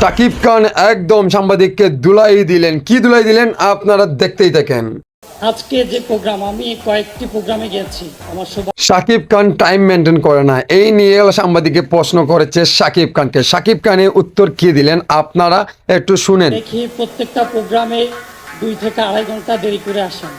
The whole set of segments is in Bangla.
শাকিব খান একদম সাংবাদিককে দুলাই দিলেন। কি দুলাই দিলেন আপনারা দেখতেই থাকেন। আজকে যে প্রোগ্রাম, আমি কয়েকটি প্রোগ্রামে গেছি, আমার শাকিব খান টাইম মেনটেন করে না, এই নিয়ে সাংবাদিককে প্রশ্ন করেছে শাকিব খানকে। শাকিব খানের উত্তর কি দিলেন আপনারা একটু শুনেন। দেখি প্রত্যেকটা প্রোগ্রামে 2 থেকে 2.5 ঘন্টা দেরি করে আসেন।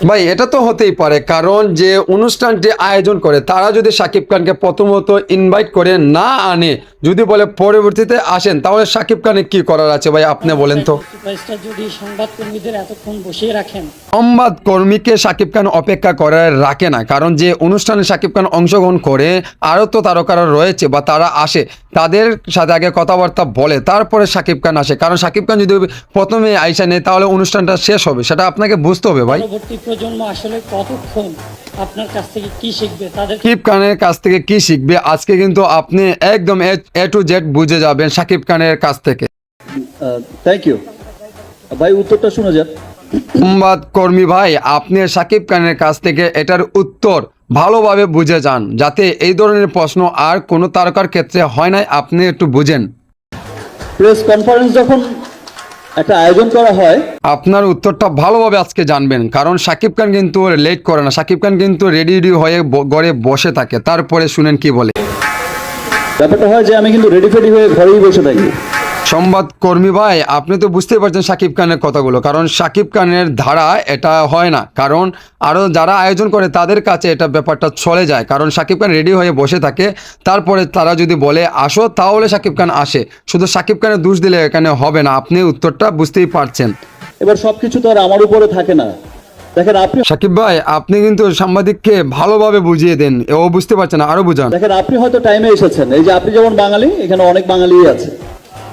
ভাই এটা তো হতেই পারে, কারণ যে অনুষ্ঠানটি আয়োজন করে তারা যদি শাকিব খানকে প্রথমত ইনভাইট করে না আনে, যদি বলে পরবর্তীতে আসেন, তাহলে শাকিব খানের কি করার আছে ভাই আপনি বলেন তো। সুপারস্টার যদি সংবাদকর্মীদের এতক্ষণ বসিয়ে রাখেন, সংবাদ কর্মীকে শাকিব খান অপেক্ষা করে রাখে না, কারণ যে অনুষ্ঠানে শাকিব খান অংশগ্রহণ করে আরও তো তারকারা রয়েছে বা তারা আসে, তাদের সাথে আগে কথাবার্তা বলে তারপরে শাকিব খান আসে। কারণ শাকিব খান যদি প্রথমে আইসা নেয় তাহলে অনুষ্ঠানটা শেষ হবে, সেটা আপনাকে বুঝতে হবে ভাই। পরবর্তী প্রজন্ম আসলে কতক্ষণ আপনার কাছ থেকে কি শিখবে, তাদের শাকিব খানের কাছ থেকে কি শিখবে, আজকে কিন্তু আপনি একদম এ টু জেড বুঝে যাবেন শাকিব খানের কাছ থেকে। থ্যাংক ইউ ভাই, উত্তরটা শুনে যান। সংবাদ কর্মী ভাই, আপনি শাকিব খানের কাছ থেকে এটার উত্তর ভালোভাবে বুঝে যান, যাতে এই ধরনের প্রশ্ন আর কোনো তারকার ক্ষেত্রে হয় না, আপনি একটু বুঝেন। প্রেস কনফারেন্স যখন একটা আয়োজন করা হয়, আপনার উত্তরটা ভালোভাবে আজকে জানবেন, কারণ শাকিব খান কিন্তু লেট করে না। শাকিব খান কিন্তু রেডি হয়ে ঘরে বসে থাকে, তারপরে শুনেন কি বলে। ব্যাপারটা হয় যে আমি কিন্তু রেডি ফেডি হয়ে ঘরেই বসে থাকি। সংবাদ কর্মী ভাই, আপনি তো বুঝতেই পারছেন শাকিব খানের কথাগুলো, কারণ শাকিব খানের ধারা এটা হয় না, কারণ আরও যারা আয়োজন করে তাদের কাছে এটা ব্যাপারটা চলে যায়। কারণ শাকিব খান রেডি হয়ে বসে থাকে, তারপরে তারা যদি বলে আসো তাহলে শাকিব খান আসে। শুধু শাকিব খানের দোষ দিলে এখানে হবে না, আপনি উত্তরটা বুঝতেই পারছেন। এবার সবকিছু তো আর আমার উপরে থাকে না। দেখেন আপনি শাকিব ভাই, আপনি কিন্তু সাংবাদিককে ভালোভাবে বুঝিয়ে দেন, ও বুঝতে পারছে না, আরো বুঝান। দেখেন আপনি হয়তো টাইমে এসেছেন, এই যে আপনি যেমন বাঙালি, এখানে অনেক বাঙালি আছে।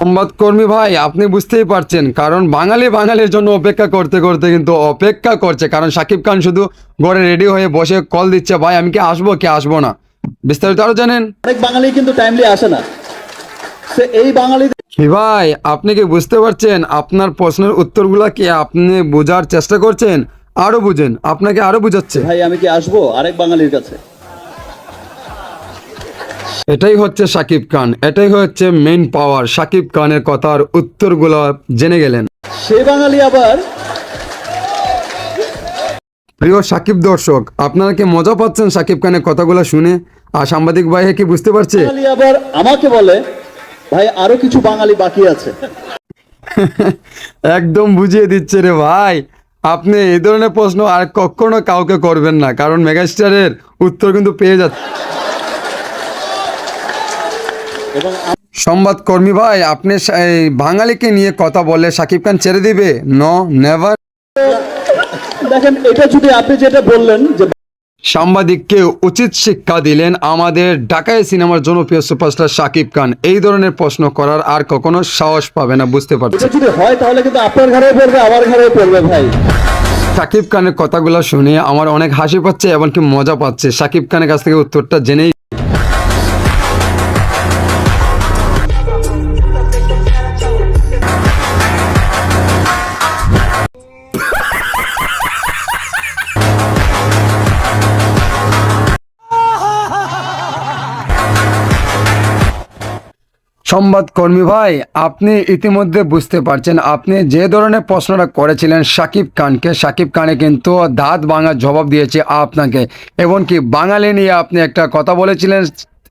সংবাদকর্মী ভাই, আপনি বুঝতেই পারছেন, কারণ বাঙালির জন্য অপেক্ষা করতে করতে কিন্তু অপেক্ষা করছে, কারণ শাকিব খান শুধু ঘরে রেডি হয়ে বসে কল দিচ্ছে, ভাই আমি কি আসবো না। বিস্তারিত আরো জানেন। অনেক বাঙালি কিন্তু টাইমলি আসে না। এই বাঙালি কি ভাই, আপনি কি বুঝতে পারছেন? আপনার প্রশ্নের উত্তরগুলা কি আপনি বোঝার চেষ্টা করছেন? আরো বুঝেন, আপনাকে আরো বুঝাচ্ছে। ভাই আমি কি আসবো আরেক বাঙালির কাছে? এটাই হচ্ছে শাকিব খান, এটাই হচ্ছে মেইন পাওয়ার। শাকিব খানের কথার উত্তরগুলো জেনে গেলেন। সে বাঙালি আবার, প্রিয় শাকিব দর্শক, আপনারা কি মজা পাচ্ছেন শাকিব খানের কথাগুলো শুনে? আর সাংবাদিক ভাই কি বুঝতে পারছে? বাঙালি আবার আমাকে বলে ভাই আরো কিছু বাঙালি বাকি আছে। একদম বুঝিয়ে দিচ্ছে রে ভাই। আপনি এই ধরনের প্রশ্ন আর কখনো কাউকে করবেন না, কারণ মেগাস্টারের উত্তর কিন্তু পেয়ে যাচ্ছে। এবং সংবাদকর্মী ভাই, আপনি এই বাঙালিকে নিয়ে কথা বললে শাকিব খান ছেড়ে দিবে? No, never. দেখেন এটা যদি আপনি যেটা বললেন যে সাংবাদিককে উচিত শিক্ষা দিলেন আমাদের ঢাকায় সিনেমার জনপ্রিয় সুপারস্টার শাকিব খান। এই ধরনের প্রশ্ন করার আর কখনো সাহস পাবে না, বুঝতে পারছি। এটা যদি হয় তাহলে কিন্তু আপনার ঘরে পড়বে, আমার ঘরে পড়বে ভাই। শাকিব খানের কথাগুলো শুনে আমার অনেক হাসি পাচ্ছে, এমনকি মজা পাচ্ছে। শাকিব খানের কাছ থেকে উত্তরটা জেনেই সংবাদকর্মী ভাই, আপনি ইতিমধ্যে বুঝতে পারছেন, আপনি যে ধরনের প্রশ্নটা করেছিলেন শাকিব খানকে, শাকিব খানে কিন্তু দাঁত ভাঙা জবাব দিয়েছে আপনাকে। এমনকি বাঙালি নিয়ে আপনি একটা কথা বলেছিলেন,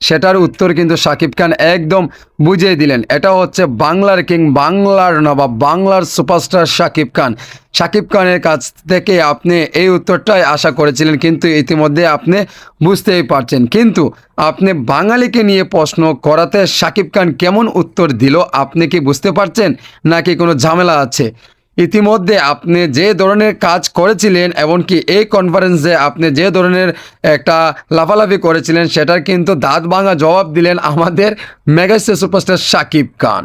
সেটার উত্তর কিন্তু শাকিব খান একদম বুঝিয়ে দিলেন। এটা হচ্ছে বাংলার কিং, বাংলার নবাব, বাংলার সুপারস্টার শাকিব খান। শাকিব খানের কাছ থেকে আপনি এই উত্তরটাই আশা করেছিলেন, কিন্তু ইতিমধ্যে আপনি বুঝতেই পারছেন। কিন্তু আপনি বাঙালিকে নিয়ে প্রশ্ন করাতে শাকিব খান কেমন উত্তর দিল আপনি কি বুঝতে পারছেন, নাকি কোনো ঝামেলা আছে? ইতিমধ্যে আপনি যে ধরনের কাজ করেছিলেন, এমনকি এই কনফারেন্সে আপনি যে ধরনের একটা লাফালাফি করেছিলেন, সেটার কিন্তু দাঁত ভাঙা জবাব দিলেন আমাদের মেগাস্টার সুপারস্টার শাকিব খান।